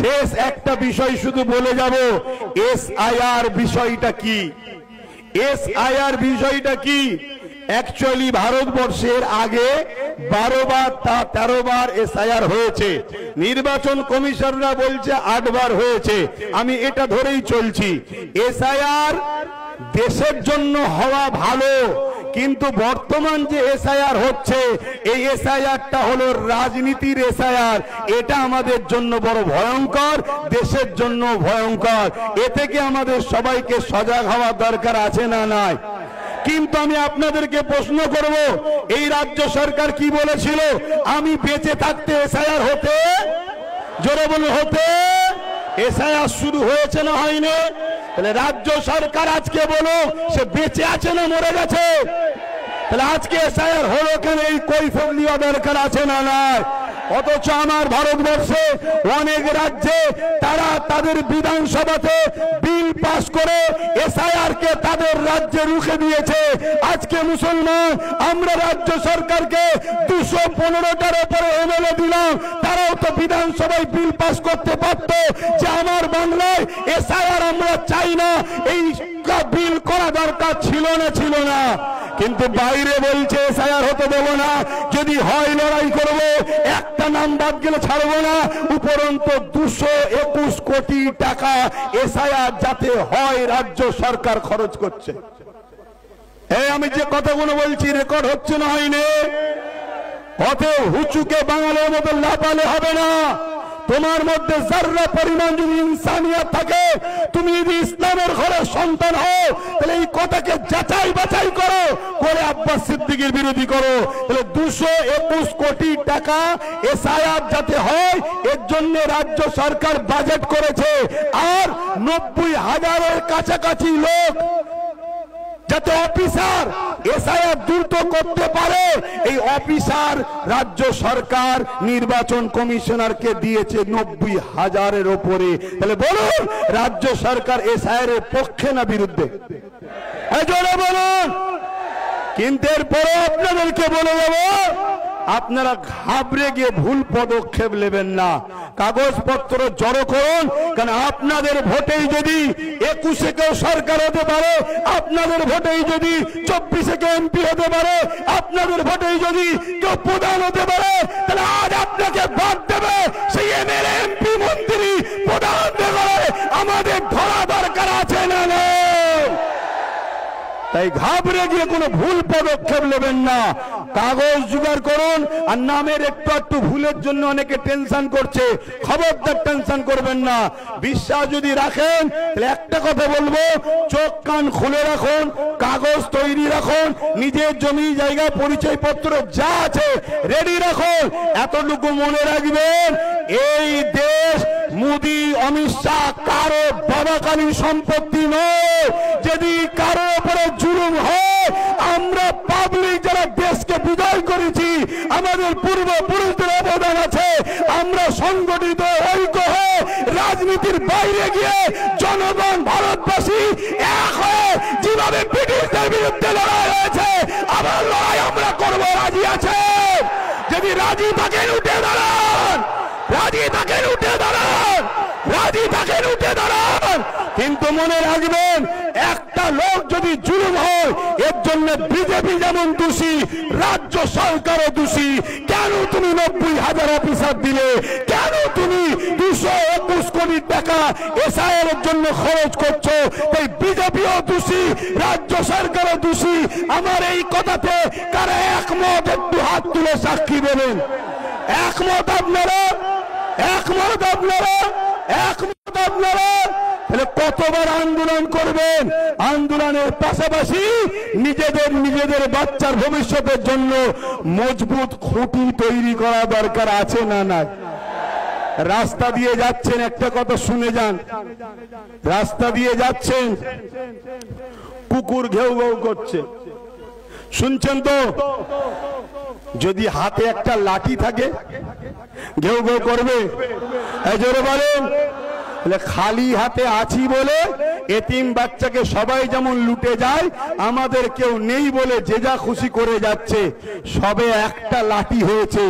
শেষ একটা বিষয় শুধু বলে যাব, এসআইআর বিষয়টা কি? এসআইআর বিষয়টা কি? অ্যাকচুয়ালি ভারতবর্ষের আগে 12 বার 13 বার এসআইআর হয়েছে, নির্বাচন কমিশনরা বলছে 8 বার হয়েছে, আমি এটা ধরেই চলছি। এসআইআর দেশের জন্য হওয়া ভালো, কিন্তু বর্তমান যে এসআইআর হচ্ছে, এই এসআইআরটা হলো রাজনীতির এসআইআর। এটা আমাদের জন্য বড় ভয়ঙ্কর, দেশের জন্য ভয়ঙ্কর। এ থেকে আমাদের সবাইকে সজাগ হওয়া দরকার আছে না নাই? কিন্তু আমি আপনাদেরকে প্রশ্ন করব, এই রাজ্য সরকার কি বলেছিল? আমি বেঁচে থাকতে এসআইআর হতে, জোরে বলুন হতে, এসআইআর শুরু হয়েছে না হয়নি? তাহলে রাজ্য সরকার আজকে বলো সে বেঁচে আছে না মরে গেছে? তাহলে আজকে এসআইআর হলো কেন? এই কৈফিয়ত দেওয়া দরকার আছে না নাই? অথচ আমার ভারতবর্ষে অনেক রাজ্যে তারা তাদের বিধানসভাতে বিল পাস করে এসআইআর কে তাদের রাজ্যে রুখে দিয়েছে। আজকে মুসলমান আমরা রাজ্য সরকারকে 215টার উপরে এমএলএ দিলাম, তারাও তো বিধানসভায় বিল পাস করতে পারত যে আমার বাংলায় এসআইআর আমরা চাই না, এই বিল করা দরকার ছিল না? কিন্তু বাইরে বলছে এসআইআর হতে দেব না, যদি হয় লড়াই করব, একটা নাম বাদ গেলে ছাড়বো না। উপরন্তু 221 কোটি টাকা এসআইআর যাতে হয় রাজ্য সরকার খরচ করছে। এই আমি যে কথাগুলো বলছি রেকর্ড হচ্ছে না হয়নি? অতএব হুচুকে বাঙালির মতো লাপালে হবে না। তোমার মধ্যে যারা পরিমাণ যদি ইনসানিয়ত থাকে, তুমি যদি ইসলামের ঘরের সন্তান হও, তাহলে এই কথাকে যাচাই বাছাই করো, করে আব্বাস সিদ্দিকীর বিরোধী করো। তাহলে 221 কোটি টাকা এসআইআর যাতে হয় এর জন্য রাজ্য সরকার বাজেট করেছে। আর 90,000-এর কাছাকাছি লোক যাতে অফিসার এসআইআর দ্রুত করতে পারে, এই অফিসার রাজ্য সরকার নির্বাচন কমিশনারকে দিয়েছে 90,000-এর উপরে। তাহলে বলুন রাজ্য সরকার এসআইআর এর পক্ষে না বিরুদ্ধে? জোরে বলুন। কিন্তু এরপরে আপনাদেরকে বলে দেব, আপনারা ঘাবড়ে গিয়ে ভুল পদক্ষেপ নেবেন না, কাগজপত্র জড়ো করুন। কারণ আপনাদের ভোটেই যদি 21-এ কেউ সরকার হতে পারে, আপনাদের ভোটেই যদি 24-এ কেউ এমপি হতে পারে, আপনাদের ভোটেই যদি কেউ প্রধান হতে পারে, তাহলে আজ আপনাকে বাদ দেবে সেই এমএলএ, এমপি, মন্ত্রী, প্রধান দেবে আমাদের ধরা দরকার আছে না? তাই ঘাবড়ে গিয়ে কোনো ভুল পদক্ষেপ নেবেন না, কাগজ জোগাড় করুন। আর নামের একটু ভুলের জন্য অনেকে টেনশন করছে, খবরদার টেনশন করবেন না। বিশ্বাস যদি রাখেন তাহলে একটা কথা বলবো, চোখ কান খুলে রাখুন, কাগজ তৈরি রাখুন, নিজের জমি জায়গা পরিচয়পত্র যা আছে রেডি রাখুন। এতটুকু মনে রাখবেন, এই দেশ মোদি, অমিত শাহ কারো বাবাকালীন সম্পত্তি নয়। যদি কারো উপরে জুলুম হয়, আমরা পাবলিক যারা দেশকে বিজয় করেছি, আমাদের পূর্বপুরুষদের অবদান আছে, আমরা সংগঠিত ঐক্য হয়ে রাজনীতির বাইরে গিয়ে জনগণ ভারতবাসী এক হয়ে যেভাবে ব্রিটিশদের বিরুদ্ধে লড়াই হয়েছে, আবার লড়াই আমরা করব। রাজি আছে? যদি রাজি থাকেন উঠে দাঁড়ান, রাজি থাকেন উঠে দাঁড়ান, রাজি থাকেন উঠে দাঁড়ান। কিন্তু মনে রাখবেন, একটা লোক যদি জুলুম হয়, এর জন্য বিজেপি যেমন দোষী, রাজ্য সরকারও দোষী। কেন তুমি 90,000 অফিসার দিলে? কেন তুমি 221 কোটি টাকা এসআইআর এর জন্য খরচ করছো? তাই বিজেপিও দোষী, রাজ্য সরকারও দোষী। আমার এই কথাতে কারা একমত? একটু হাত তুলে সাক্ষী দেবেন। একমত আপনারা? একমত আপনারা? একমত আপনারা? তাহলে কতবার আন্দোলন করবেন? আন্দোলনের পাশাপাশি নিজেদের বাচ্চার ভবিষ্যতের জন্য মজবুত খুঁটি তৈরি করা দরকার আছে না নাই? রাস্তা দিয়ে যাচ্ছেন, একটা কথা শুনে যান, রাস্তা দিয়ে যাচ্ছেন, কুকুর ঘেউ ঘেউ করছে, শুনছেন তো? যদি হাতে একটা লাঠি থাকে, ঘেউ ঘেউ করবে? জোরে বলেন। খালি হাতে আছি বলে এতিম বাচ্চাকে সবাই যেমন লুটে যায়, আমাদের কেউ নেই বলে যে যা খুশি করে যাচ্ছে। সবে একটা লাঠি হয়েছে,